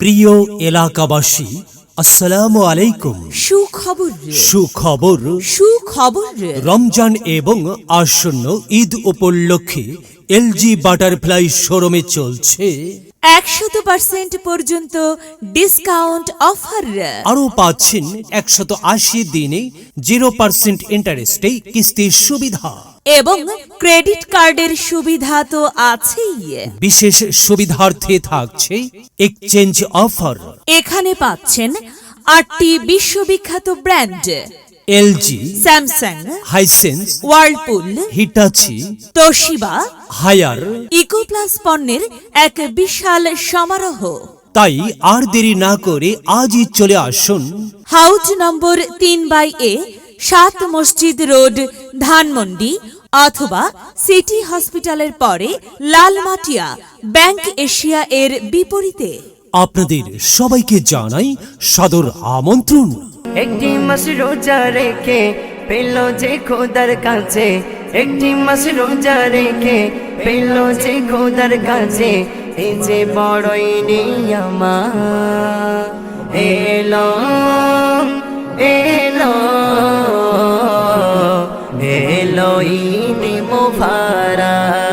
প্রিয় এলাকাবাসী, আসসালামু আলাইকুম। সুখবর রমজান এবং আসন্ন ঈদ উপলক্ষে এলজি বাটারফ্লাই শোরুমে চলছে 100% পর্যন্ত ডিসকাউন্ট অফার। আরও পাচ্ছেন 180 দিনে 0% ইন্টারেস্টে কিস্তির সুবিধা এবং ক্রেডিট কার্ডের সুবিধা তো আছেই। বিশেষ সুবিধার্থে থাকছে এক্সচেঞ্জ অফার। এখানে পাচ্ছেন 8টি বিশ্ববিখ্যাত brand LG, Samsung, Hisense, Whirlpool, Hitachi, Toshiba, Haier. Ecoplus পণ্যের এক বিশাল সমারোহ। তাই আর দেরি না করে আজই চলে আসুন হাউস নম্বর 3/A, 7 মসজিদ রোড, ধানমন্ডি, অথবা সিটি হসপিটালের পরে লালমাটিয়া ব্যাংক এশিয়া এর বিপরীতে। আপনাদের সবাইকে জানাই সাদর আমন্ত্রণ। একটি মাস রোজা রেখে পেল যে খোদার কাছে, একটি মাস রোজা রেখে পেল যে খোদার কাছে, এই যে বড়ই নিয়ামত এলো এলো এলো ঈদ মুবারক।